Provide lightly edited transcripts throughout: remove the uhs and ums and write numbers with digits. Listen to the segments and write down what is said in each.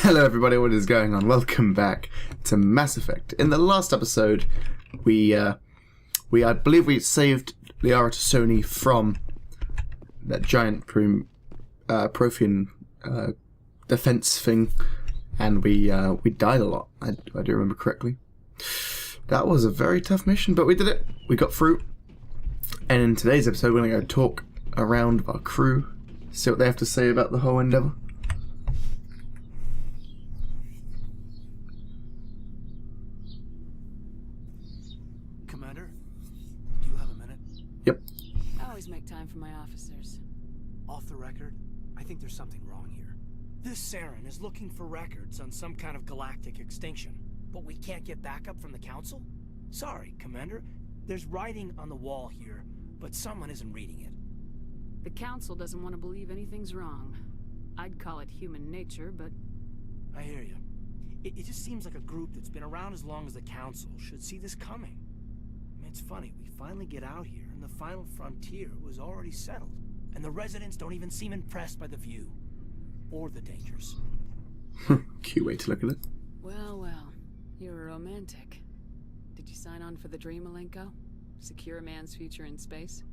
Hello everybody, what is going on? Welcome back to Mass Effect. In the last episode, I believe we saved Liara T'Soni from that giant Prothean defense thing, and we died a lot. I do remember correctly. That was a very tough mission, but we did it. We got through. And in today's episode, we're going to go talk around our crew, see what they have to say about the whole endeavor. Commander, do you have a minute? Yep. I always make time for my officers. Off the record, I think there's something wrong here. This Saren is looking for records on some kind of galactic extinction, but we can't get backup from the Council? Sorry, Commander. There's writing on the wall here, but someone isn't reading it. The Council doesn't want to believe anything's wrong. I'd call it human nature, but... I hear you. It just seems like a group that's been around as long as the Council should see this coming. I mean, it's funny, we finally get out here, and the final frontier was already settled. And the residents don't even seem impressed by the view. Or the dangers. Cute way to look at it. Well, you're a romantic. Did you sign on for the dream, Malenko? Secure a man's future in space?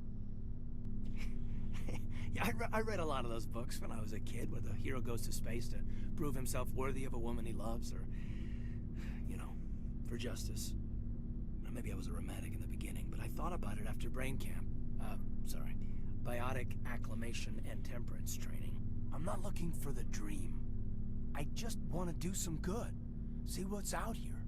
Yeah, I read a lot of those books when I was a kid, where the hero goes to space to prove himself worthy of a woman he loves, or, you know, for justice. Now, maybe I was a romantic in the beginning, but I thought about it after brain camp. Biotic acclimation and temperance training. I'm not looking for the dream. I just want to do some good. See what's out here.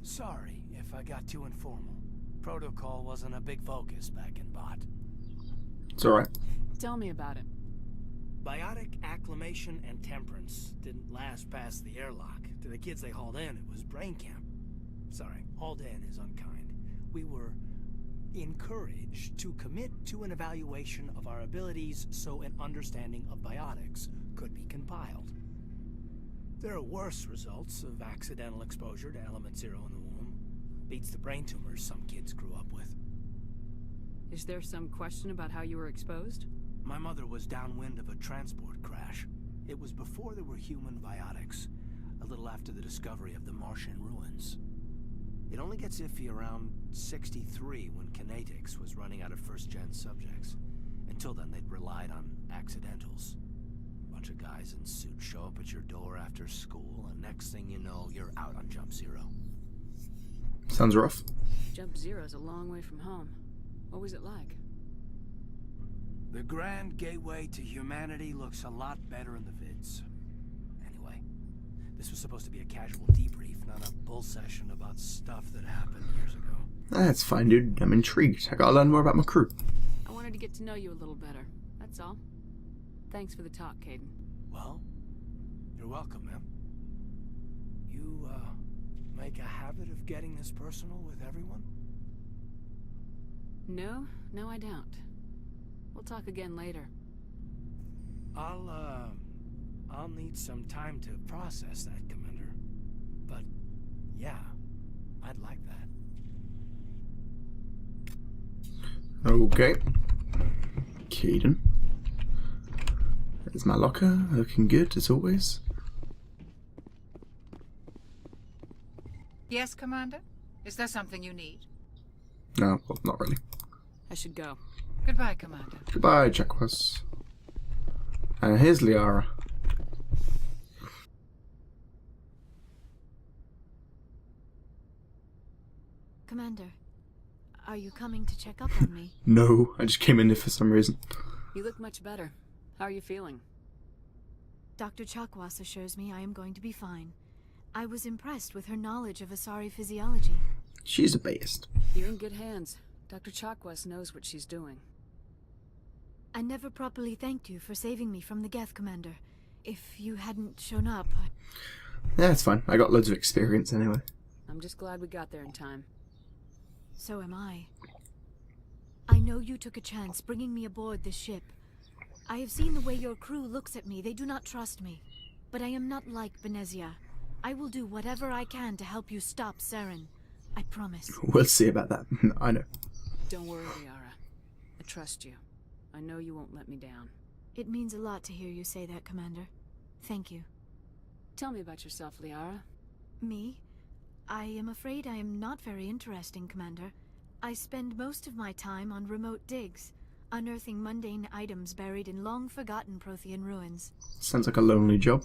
Sorry if I got too informal. Protocol wasn't a big focus back in Bot. It's alright. Tell me about it. Biotic acclimation and temperance didn't last past the airlock. To the kids they hauled in, it was brain camp. Sorry, hauled in is unkind. We were encouraged to commit to an evaluation of our abilities so an understanding of biotics could be compiled. There are worse results of accidental exposure to element 0 in the womb. Beats the brain tumors some kids grew up with. Is there some question about how you were exposed? My mother was downwind of a transport crash. It was before there were human biotics, a little after the discovery of the Martian ruins. It only gets iffy around 63 when Kinetics was running out of first-gen subjects. Until then, they'd relied on accidentals. Bunch of guys in suits show up at your door after school, and next thing you know, you're out on Jump Zero. Sounds rough. Jump Zero's a long way from home. What was it like? The grand gateway to humanity looks a lot better in the vids. Anyway, this was supposed to be a casual debrief, not a bull session about stuff that happened years ago. That's fine, dude. I'm intrigued. I gotta learn more about my crew. I wanted to get to know you a little better. That's all. Thanks for the talk, Kaidan. Well, you're welcome, ma'am. You, make a habit of getting this personal with everyone? No, I don't. We'll talk again later. I'll need some time to process that, Commander. But, yeah, I'd like that. Okay. Kaidan. There's my locker. Looking good, as always. Yes, Commander? Is there something you need? No, well, not really. I should go. Goodbye, Commander. Goodbye, Jaquas. And here's Liara. Commander, are you coming to check up on me? No, I just came in here for some reason. You look much better. How are you feeling? Dr. Chakwas assures me I am going to be fine. I was impressed with her knowledge of Asari physiology. She's a beast. You're in good hands. Dr. Chakwas knows what she's doing. I never properly thanked you for saving me from the Geth, Commander. If you hadn't shown up, Yeah, it's fine. I got loads of experience anyway. I'm just glad we got there in time. So am I. I know you took a chance bringing me aboard this ship. I have seen the way your crew looks at me. They do not trust me. But I am not like Benezia. I will do whatever I can to help you stop Saren. I promise. We'll see about that. I know. Don't worry, Liara. I trust you. I know you won't let me down. It means a lot to hear you say that, Commander. Thank you. Tell me about yourself, Liara. Me? I am afraid I am not very interesting, Commander. I spend most of my time on remote digs, unearthing mundane items buried in long-forgotten Prothean ruins. Sounds like a lonely job.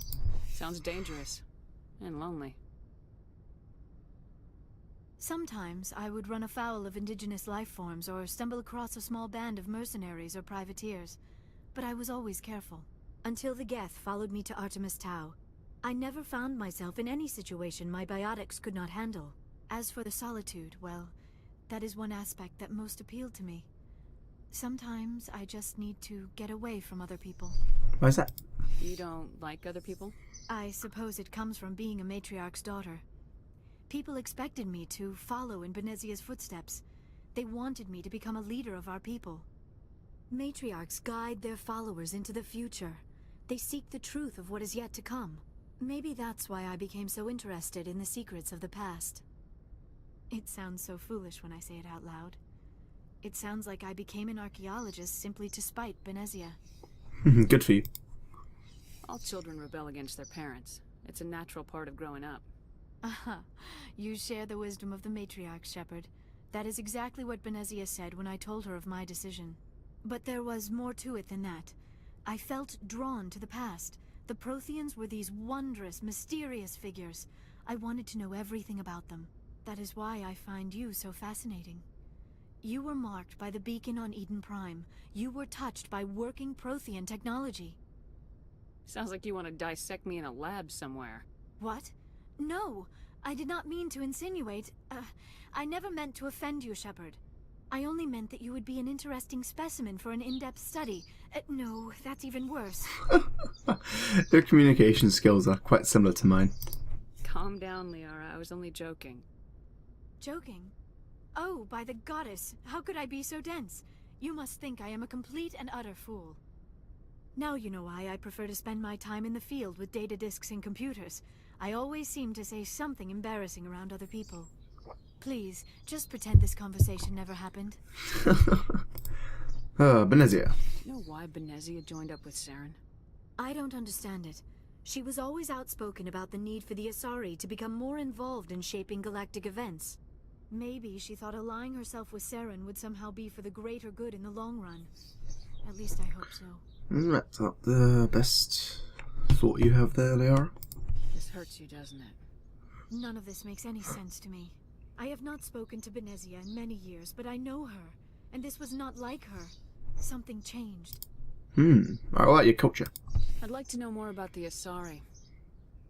Sounds dangerous. And lonely. Sometimes I would run afoul of indigenous life forms or stumble across a small band of mercenaries or privateers, but I was always careful. Until the Geth followed me to Artemis Tau. I never found myself in any situation my biotics could not handle. As for the solitude, well, that is one aspect that most appealed to me. Sometimes I just need to get away from other people. Why is that? You don't like other people? I suppose it comes from being a matriarch's daughter. People expected me to follow in Benezia's footsteps. They wanted me to become a leader of our people. Matriarchs guide their followers into the future. They seek the truth of what is yet to come. Maybe that's why I became so interested in the secrets of the past. It sounds so foolish when I say it out loud. It sounds like I became an archaeologist simply to spite Benezia. Good for you. All children rebel against their parents. It's a natural part of growing up. Aha, you share the wisdom of the matriarch, Shepard. That is exactly what Benezia said when I told her of my decision. But there was more to it than that. I felt drawn to the past. The Protheans were these wondrous, mysterious figures. I wanted to know everything about them. That is why I find you so fascinating. You were marked by the beacon on Eden Prime. You were touched by working Prothean technology. Sounds like you want to dissect me in a lab somewhere. What? No, I did not mean to insinuate. I never meant to offend you, Shepard. I only meant that you would be an interesting specimen for an in-depth study. No, that's even worse. Their communication skills are quite similar to mine. Calm down, Liara. I was only joking. Joking? Oh, by the goddess, how could I be so dense? You must think I am a complete and utter fool. Now you know why I prefer to spend my time in the field with data disks and computers. I always seem to say something embarrassing around other people. Please, just pretend this conversation never happened. Benezia. Do you know why Benezia joined up with Saren? I don't understand it. She was always outspoken about the need for the Asari to become more involved in shaping galactic events. Maybe she thought allying herself with Saren would somehow be for the greater good in the long run. At least I hope so. That's not the best thought you have there, Liara. This hurts you, doesn't it? None of this makes any sense to me. I have not spoken to Benezia in many years, but I know her, and this was not like her. Something changed. I like your culture. I'd like to know more about the Asari.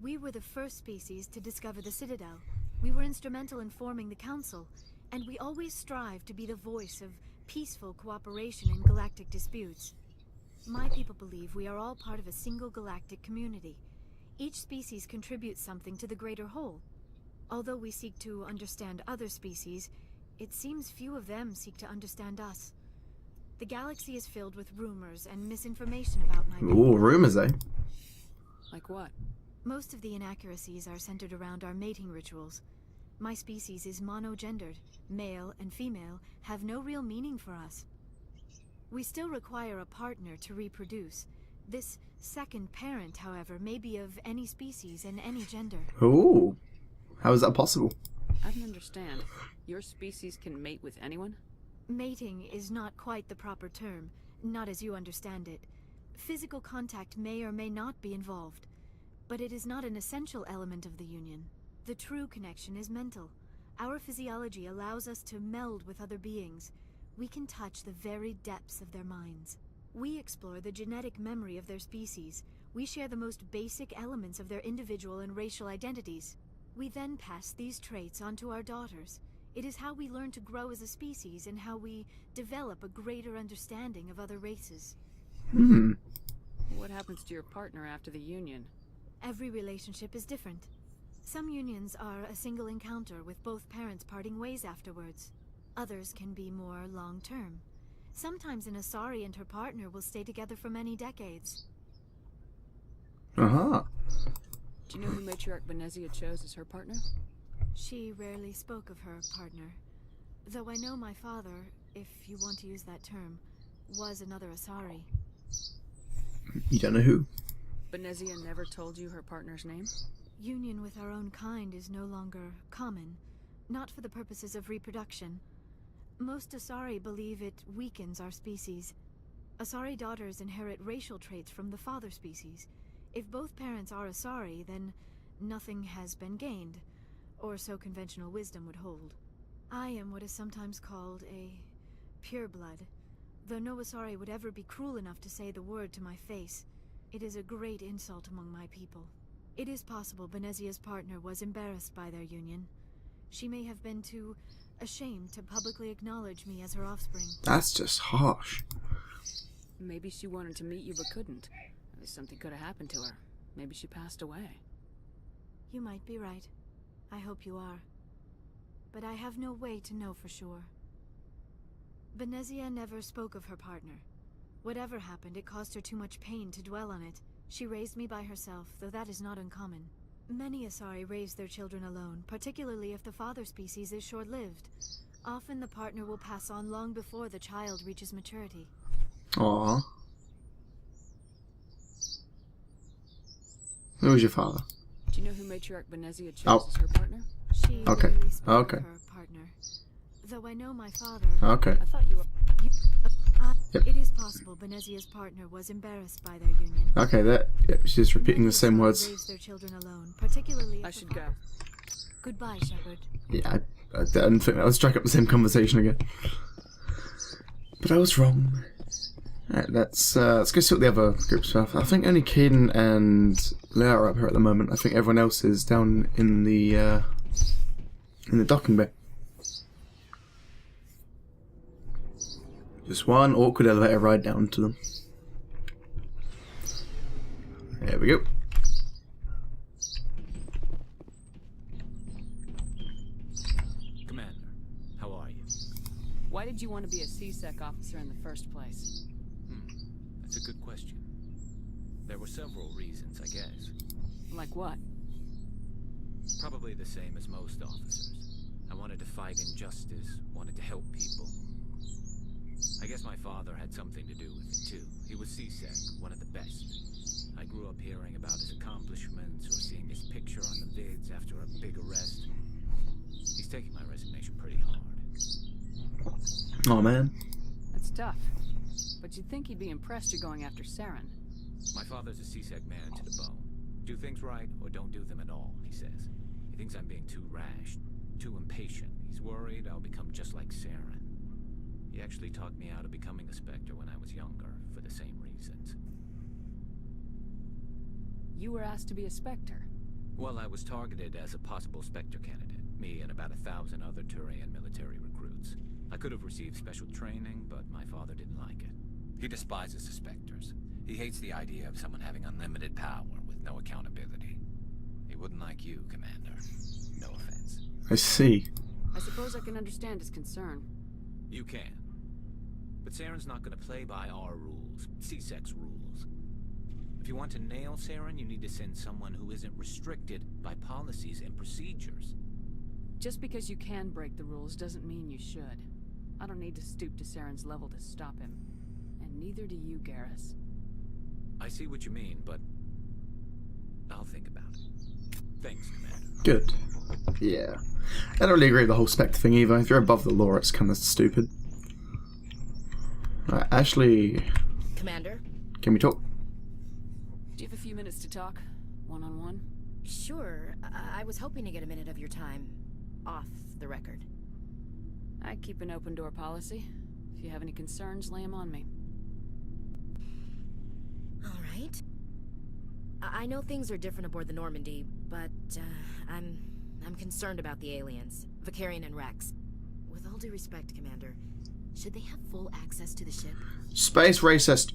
We were the first species to discover the Citadel. We were instrumental in forming the Council, and we always strive to be the voice of peaceful cooperation in galactic disputes. My people believe we are all part of a single galactic community. Each species contributes something to the greater whole. Although we seek to understand other species, it seems few of them seek to understand us. The galaxy is filled with rumors and misinformation about my people. Ooh, rumors, eh? Like what? Most of the inaccuracies are centered around our mating rituals. My species is monogendered. Male and female have no real meaning for us. We still require a partner to reproduce. This second parent, however, may be of any species and any gender. Ooh. How is that possible? I don't understand. Your species can mate with anyone? Mating is not quite the proper term, not as you understand it. Physical contact may or may not be involved, but it is not an essential element of the union. The true connection is mental. Our physiology allows us to meld with other beings. We can touch the very depths of their minds. We explore the genetic memory of their species. We share the most basic elements of their individual and racial identities. We then pass these traits on to our daughters. It is how we learn to grow as a species and how we develop a greater understanding of other races. What happens to your partner after the union? Every relationship is different. Some unions are a single encounter with both parents parting ways afterwards. Others can be more long-term. Sometimes an Asari and her partner will stay together for many decades. Uh-huh. Do you know who Matriarch Benezia chose as her partner? She rarely spoke of her partner. Though I know my father, if you want to use that term, was another Asari. You don't know who? Benezia never told you her partner's name? Union with our own kind is no longer common, not for the purposes of reproduction. Most Asari believe it weakens our species. Asari daughters inherit racial traits from the father species. If both parents are Asari, then nothing has been gained, or so conventional wisdom would hold. I am what is sometimes called a pureblood, though no Asari would ever be cruel enough to say the word to my face. It is a great insult among my people. It is possible Benezia's partner was embarrassed by their union. She may have been too ashamed to publicly acknowledge me as her offspring. That's just harsh. Maybe she wanted to meet you but couldn't. Something could have happened to her. Maybe she passed away. You might be right. I hope you are. But I have no way to know for sure. Benezia never spoke of her partner. Whatever happened, it caused her too much pain to dwell on it. She raised me by herself, though that is not uncommon. Many Asari raise their children alone, particularly if the father species is short-lived. Often the partner will pass on long before the child reaches maturity. Aww. Who was your father? Do you know who Matriarch Benezia chose as her partner? She Okay. rarely spoke Okay. of her partner. Though I know my father... Okay. I thought you were... Yep. It is possible Benezia's partner was embarrassed by their union. Okay, that. Yep, she's just repeating the Many same Asari words. raise their children alone, particularly I if the should go. father- Goodbye, Shepard. Yeah, I didn't think that would strike up the same conversation again. But I was wrong. Alright, let's go see what the other groups are. I think only Caden and Leia are up here at the moment. I think everyone else is down in the docking bay. Just one awkward elevator ride down to them. There we go. Commander, how are you? Why did you want to be a C-Sec officer in the first place? That's a good question. There were several reasons, I guess. Like what? Probably the same as most officers. I wanted to fight injustice, wanted to help people. I guess my father had something to do with it too. He was C-Sec, one of the best. I grew up hearing about his accomplishments or seeing his picture on the vids after a big arrest. He's taking my resignation pretty hard. Oh man. That's tough. But you'd think he'd be impressed you're going after Saren. My father's a C-Sec man to the bone. Do things right or don't do them at all, he says. He thinks I'm being too rash, too impatient. He's worried I'll become just like Saren. He actually talked me out of becoming a Spectre when I was younger, for the same reasons. You were asked to be a Spectre. Well, I was targeted as a possible Spectre candidate. Me and about 1,000 other Turian military recruits. I could have received special training, but my father didn't like it. He despises the Spectres. He hates the idea of someone having unlimited power with no accountability. He wouldn't like you, Commander. No offense. I see. I suppose I can understand his concern. You can. But Saren's not going to play by our rules, C-Sec's rules. If you want to nail Saren, you need to send someone who isn't restricted by policies and procedures. Just because you can break the rules doesn't mean you should. I don't need to stoop to Saren's level to stop him. And neither do you, Garrus. I see what you mean, but I'll think about it. Thanks, Commander. Good. Yeah. I don't really agree with the whole Spectre thing either. If you're above the law, it's kind of stupid. Right, Ashley, Commander? can we talk? Do you have a few minutes to talk? One-on-one? Sure. I was hoping to get a minute of your time. Off the record. I keep an open door policy. If you have any concerns, lay them on me. All right. I know things are different aboard the Normandy, but I'm concerned about the aliens, Vicarian and Rex. With all due respect, Commander, should they have full access to the ship? Space racist.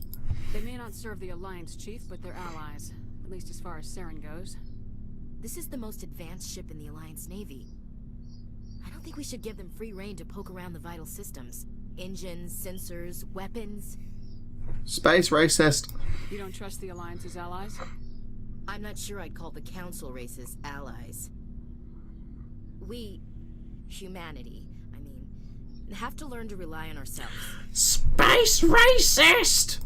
They may not serve the Alliance, Chief, but they're allies. At least as far as Saren goes. This is the most advanced ship in the Alliance Navy. I don't think we should give them free rein to poke around the vital systems. Engines, sensors, weapons. Space racist. You don't trust the Alliance's allies? I'm not sure I'd call the Council races allies. We, humanity, I mean, have to learn to rely on ourselves. Space racist!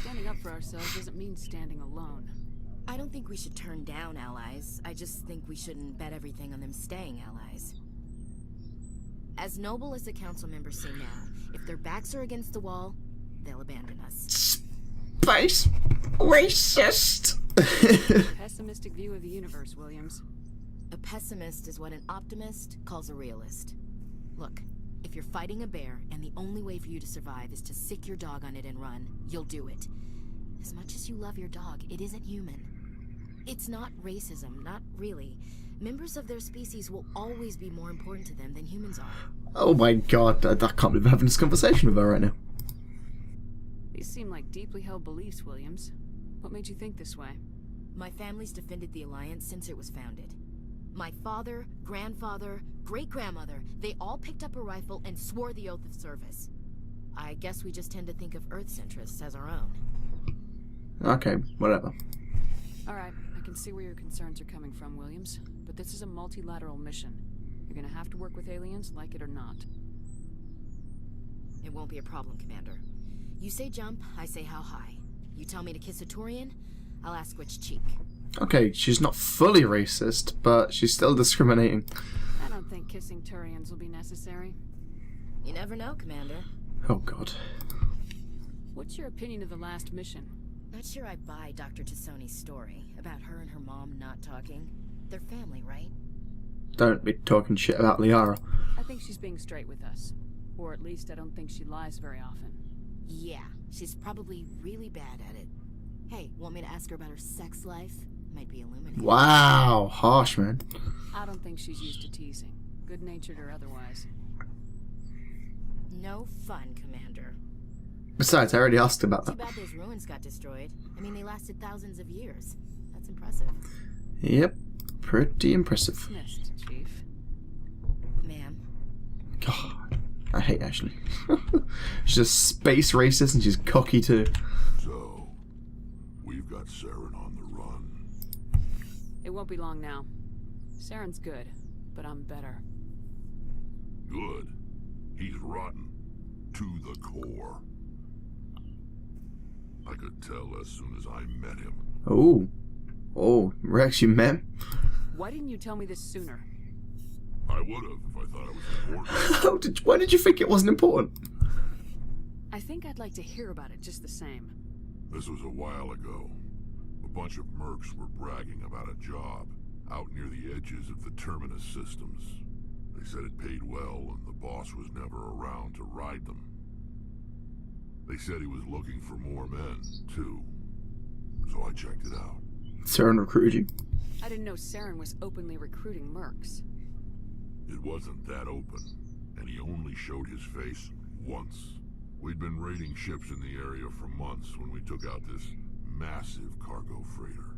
Standing up for ourselves doesn't mean standing alone. I don't think we should turn down allies. I just think we shouldn't bet everything on them staying allies. As noble as the council members seem now, if their backs are against the wall, they'll abandon us. Space racist. Pessimistic view of the universe, Williams. A pessimist is what an optimist calls a realist. Look, if you're fighting a bear and the only way for you to survive is to sick your dog on it and run, you'll do it. As much as you love your dog, it isn't human. It's not racism, not really. Members of their species will always be more important to them than humans are. Oh my god, I can't believe I'm having this conversation with her right now. These seem like deeply held beliefs, Williams. What made you think this way? My family's defended the Alliance since it was founded. My father, grandfather, great-grandmother, they all picked up a rifle and swore the oath of service. I guess we just tend to think of Earth's interests as our own. Okay, whatever. Alright, I can see where your concerns are coming from, Williams. But this is a multilateral mission. You're gonna have to work with aliens, like it or not. It won't be a problem, Commander. You say jump, I say how high. You tell me to kiss a Turian, I'll ask which cheek. Okay, she's not fully racist, but she's still discriminating. I don't think kissing Turians will be necessary. You never know, Commander. Oh god. What's your opinion of the last mission? Not sure I buy Dr. Tassoni's story about her and her mom not talking. They're family, right? Don't be talking shit about Liara. I think she's being straight with us. Or at least I don't think she lies very often. Yeah, she's probably really bad at it. Hey, want me to ask her about her sex life? Might be illuminating. Wow, harsh, man. I don't think she's used to teasing. Good-natured or otherwise. No fun, Commander. Besides, I already asked about Too that. bad those ruins got destroyed. I mean, they lasted thousands of years. That's impressive. Yep, pretty impressive. Dismissed, Chief. Ma'am. God, I hate Ashley. She's a space racist and she's cocky too. So, we've got Saren on the run. It won't be long now. Saren's good, but I'm better. Good. He's rotten. To the core. I could tell as soon as I met him. Oh, Rex, you met? Why didn't you tell me this sooner? I would have if I thought it was important. Why did you think it wasn't important? I think I'd like to hear about it just the same. This was a while ago. A bunch of mercs were bragging about a job out near the edges of the Terminus systems. They said it paid well and the boss was never around to ride them. They said he was looking for more men, too. So I checked it out. Saren recruited you? I didn't know Saren was openly recruiting mercs. It wasn't that open, and he only showed his face once. We'd been raiding ships in the area for months when we took out this massive cargo freighter.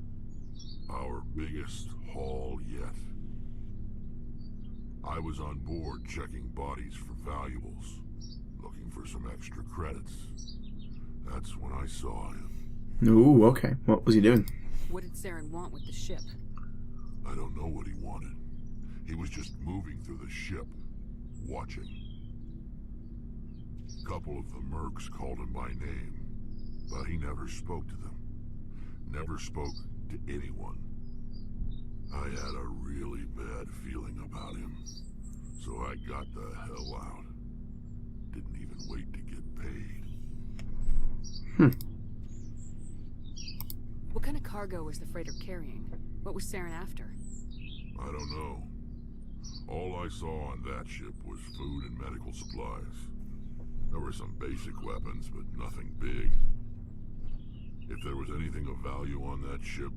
Our biggest haul yet. I was on board checking bodies for valuables, looking for some extra credits. That's when I saw him. Ooh, okay. What was he doing? What did Saren want with the ship? I don't know what he wanted. He was just moving through the ship, watching. A couple of the mercs called him by name, but he never spoke to them. Never spoke to anyone. I had a really bad feeling about him, so I got the hell out. Didn't even wait to get paid. What kind of cargo was the freighter carrying? What was Saren after? I don't know. All I saw on that ship was food and medical supplies. There were some basic weapons, but nothing big. If there was anything of value on that ship,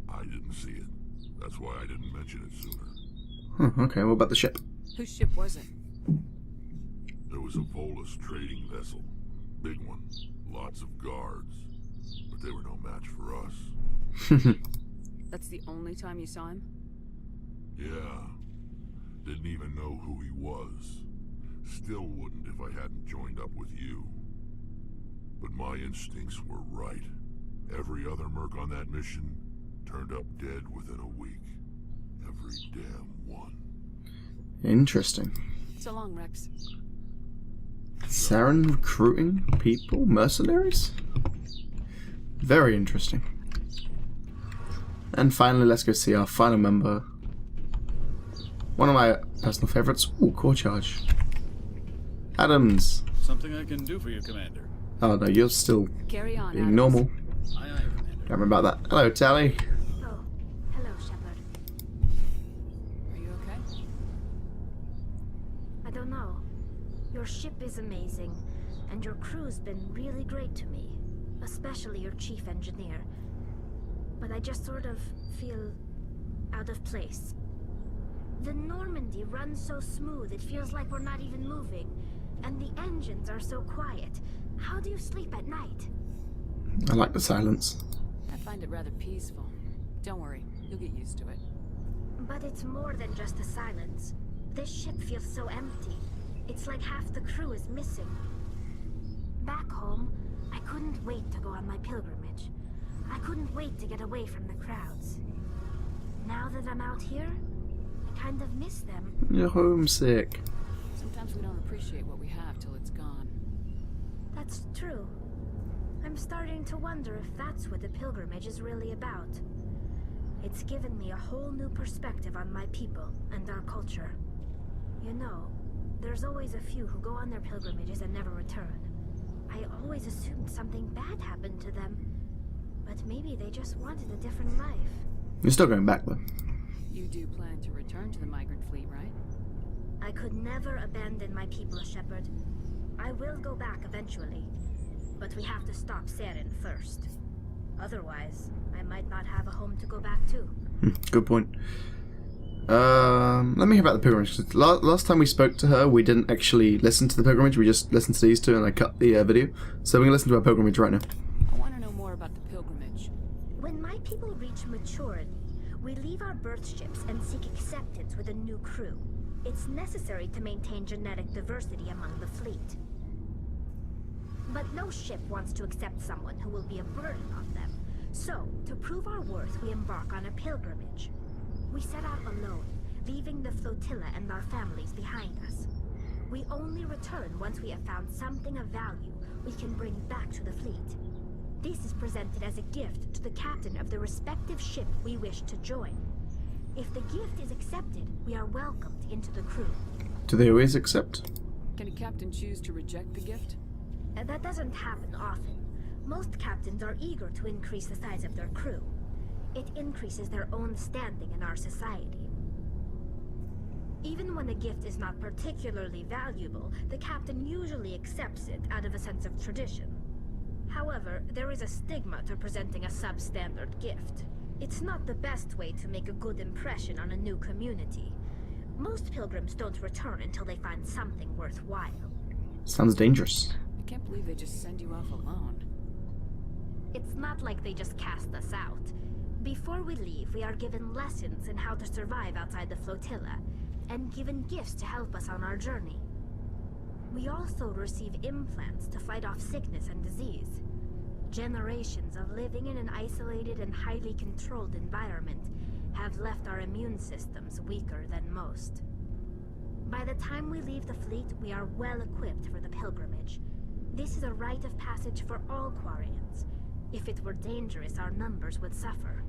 I didn't see it. That's why I didn't mention it sooner. Okay, what about the ship? Whose ship was it? There was a Volus trading vessel. Big one. Lots of guards. But they were no match for us. That's the only time you saw him? Yeah. Didn't even know who he was. Still wouldn't if I hadn't joined up with you. But my instincts were right. Every other merc on that mission turned up dead within a week. Every damn one. Interesting. So long, Rex. Saren recruiting people? Mercenaries? Very interesting. And finally, let's go see our final member. One of my personal favorites. Ooh, core charge. Adams. Something I can do for you, Commander. Oh no, you're still Carry on, being Adams. normal. Aye, aye, Commander. Don't remember about that. Hello, Tally. Oh, hello, Shepard. Are you okay? I don't know. Your ship is amazing, and your crew's been really great to me. Especially your chief engineer. But I just sort of feel out of place. The Normandy runs so smooth it feels like we're not even moving. And the engines are so quiet. How do you sleep at night? I like the silence. I find it rather peaceful. Don't worry, you'll get used to it. But it's more than just the silence. This ship feels so empty. It's like half the crew is missing. Back home, I couldn't wait to go on my pilgrimage. I couldn't wait to get away from the crowds. Now that I'm out here, I kind of miss them. You're homesick. Sometimes we don't appreciate what we have till it's gone. That's true. I'm starting to wonder if that's what the pilgrimage is really about. It's given me a whole new perspective on my people and our culture. You know, there's always a few who go on their pilgrimages and never return. I always assumed something bad happened to them. But maybe they just wanted a different life. You're still going back though. You do plan to return to the migrant fleet, right? I could never abandon my people, Shepard. I will go back eventually. But we have to stop Saren first. Otherwise, I might not have a home to go back to. Good point. Let me hear about the pilgrimage. Last time we spoke to her, we didn't actually listen to the pilgrimage. We just listened to these two, and I cut the video. So we're gonna listen to our pilgrimage right now. I want to know more about the pilgrimage. When my people reach maturity, we leave our birth ships and seek acceptance with a new crew. It's necessary to maintain genetic diversity among the fleet. But no ship wants to accept someone who will be a burden on them. So, to prove our worth, we embark on a pilgrimage. We set out alone, leaving the flotilla and our families behind us. We only return once we have found something of value we can bring back to the fleet. This is presented as a gift to the captain of the respective ship we wish to join. If the gift is accepted, we are welcomed into the crew. Do they always accept? Can a captain choose to reject the gift? That doesn't happen often. Most captains are eager to increase the size of their crew. It increases their own standing in our society. Even when a gift is not particularly valuable, the captain usually accepts it out of a sense of tradition. However, there is a stigma to presenting a substandard gift. It's not the best way to make a good impression on a new community. Most pilgrims don't return until they find something worthwhile. Sounds dangerous. I can't believe they just send you off alone. It's not like they just cast us out. Before we leave, we are given lessons in how to survive outside the flotilla, and given gifts to help us on our journey. We also receive implants to fight off sickness and disease. Generations of living in an isolated and highly controlled environment have left our immune systems weaker than most. By the time we leave the fleet, we are well equipped for the pilgrimage. This is a rite of passage for all Quarians. If it were dangerous, our numbers would suffer.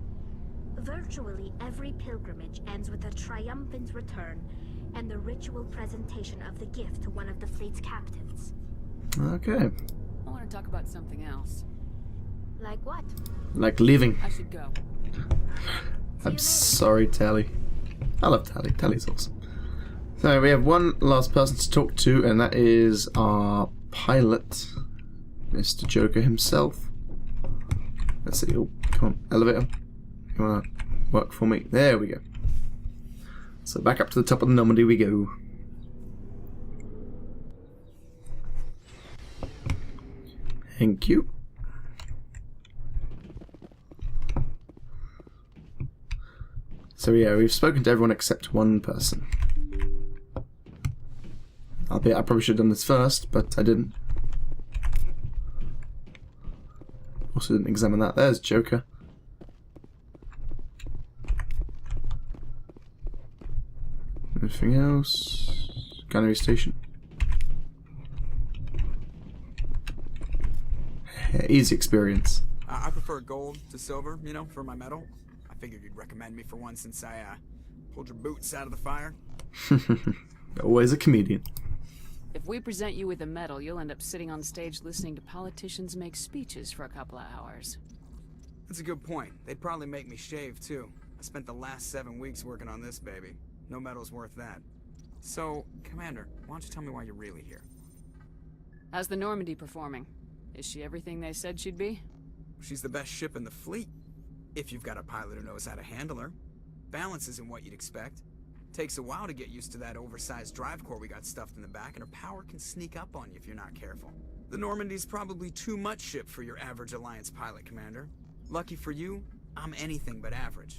Virtually every pilgrimage ends with a triumphant return and the ritual presentation of the gift to one of the fleet's captains. Okay. I want to talk about something else. Like what? Like leaving. I should go. I'm sorry, Tally. I love Tally. Tally's awesome. So we have one last person to talk to, and that is our pilot, Mr. Joker himself. Let's see. Oh, come on, elevator. You wanna work for me? There we go. So back up to the top of the Normandy we go. Thank you. So yeah, we've spoken to everyone except one person. Albeit I probably should have done this first, but I didn't. Also didn't examine that. There's Joker. Anything else? Gunnery station. Yeah, easy experience. I prefer gold to silver, you know, for my metal. I figured you'd recommend me for one since I, pulled your boots out of the fire. Always a comedian. If we present you with a medal, you'll end up sitting on stage listening to politicians make speeches for a couple of hours. That's a good point. They'd probably make me shave, too. I spent the last 7 weeks working on this baby. No medal's worth that. So, Commander, why don't you tell me why you're really here? How's the Normandy performing? Is she everything they said she'd be? She's the best ship in the fleet. If you've got a pilot who knows how to handle her. Balance isn't what you'd expect. Takes a while to get used to that oversized drive core we got stuffed in the back, and her power can sneak up on you if you're not careful. The Normandy's probably too much ship for your average Alliance pilot, Commander. Lucky for you, I'm anything but average.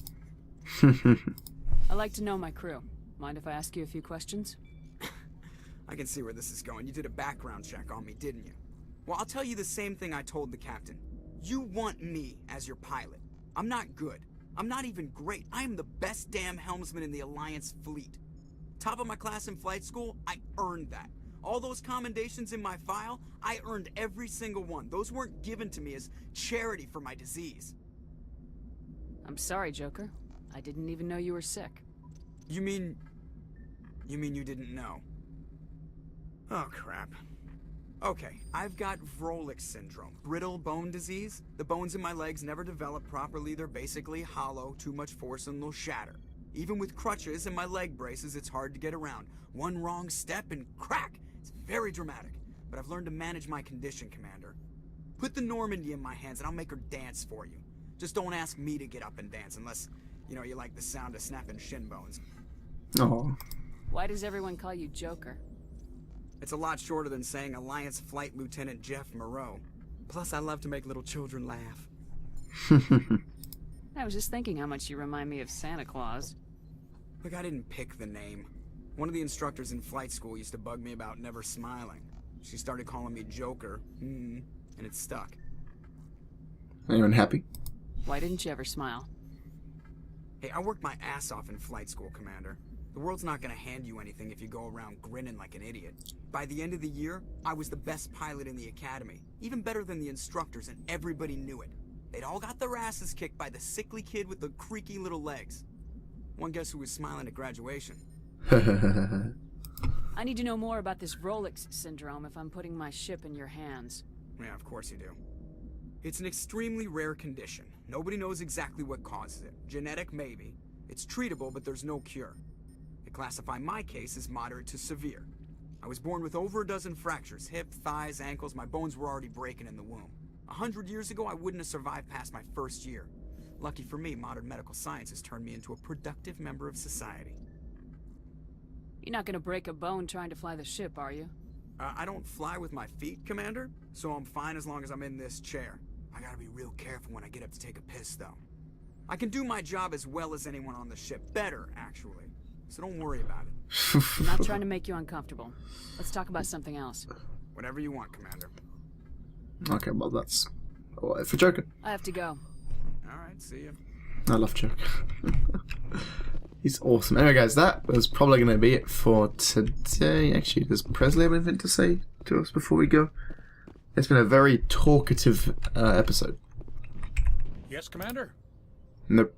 I like to know my crew. Mind if I ask you a few questions? I can see where this is going. You did a background check on me, didn't you? Well, I'll tell you the same thing I told the captain. You want me as your pilot. I'm not good. I'm not even great. I am the best damn helmsman in the Alliance fleet. Top of my class in flight school, I earned that. All those commendations in my file, I earned every single one. Those weren't given to me as charity for my disease. I'm sorry, Joker. I didn't even know you were sick. You mean you didn't know? Oh, crap. Okay, I've got Vrolik syndrome, brittle bone disease. The bones in my legs never develop properly. They're basically hollow, too much force and they'll shatter. Even with crutches and my leg braces, it's hard to get around. One wrong step and crack! It's very dramatic, but I've learned to manage my condition, Commander. Put the Normandy in my hands and I'll make her dance for you. Just don't ask me to get up and dance unless, you like the sound of snapping shin bones. Oh. Why does everyone call you Joker? It's a lot shorter than saying Alliance Flight Lieutenant Jeff Moreau. Plus, I love to make little children laugh. I was just thinking how much you remind me of Santa Claus. Look, I didn't pick the name. One of the instructors in flight school used to bug me about never smiling. She started calling me Joker, and it stuck. Anyone happy? Why didn't you ever smile? Hey, I worked my ass off in flight school, Commander. The world's not gonna hand you anything if you go around grinning like an idiot. By the end of the year, I was the best pilot in the academy. Even better than the instructors, and everybody knew it. They'd all got their asses kicked by the sickly kid with the creaky little legs. One guess who was smiling at graduation? I need to know more about this Vrolik syndrome if I'm putting my ship in your hands. Yeah, of course you do. It's an extremely rare condition. Nobody knows exactly what causes it. Genetic, maybe. It's treatable, but there's no cure. They classify my case as moderate to severe. I was born with over a dozen fractures, hip, thighs, ankles. My bones were already breaking in the womb. 100 years ago, I wouldn't have survived past my first year. Lucky for me, modern medical science has turned me into a productive member of society. You're not gonna break a bone trying to fly the ship, are you? I don't fly with my feet, Commander, so I'm fine as long as I'm in this chair. I gotta be real careful when I get up to take a piss, though. I can do my job as well as anyone on the ship. Better, actually. So don't worry about it. I'm not trying to make you uncomfortable. Let's talk about something else. Whatever you want, Commander. Okay, well that's all right for Joker. I have to go. Alright, see ya. I love Joker. He's awesome. Anyway, guys, that was probably going to be it for today. Actually, does Presley have anything to say to us before we go? It's been a very talkative episode. Yes, Commander? Nope.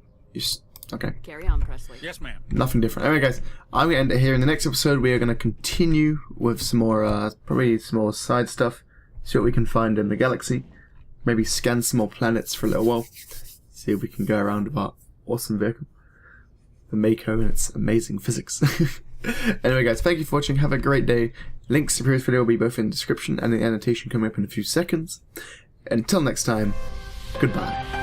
Okay. Carry on, Presley. Yes, ma'am. Nothing different. Anyway, guys, I'm going to end it here. In the next episode, we are going to continue with some more, probably some more side stuff. See what we can find in the galaxy. Maybe scan some more planets for a little while. See if we can go around with our awesome vehicle. The Mako and its amazing physics. Anyway, guys, thank you for watching. Have a great day. Links to the previous video will be both in the description and in the annotation coming up in a few seconds. Until next time, goodbye.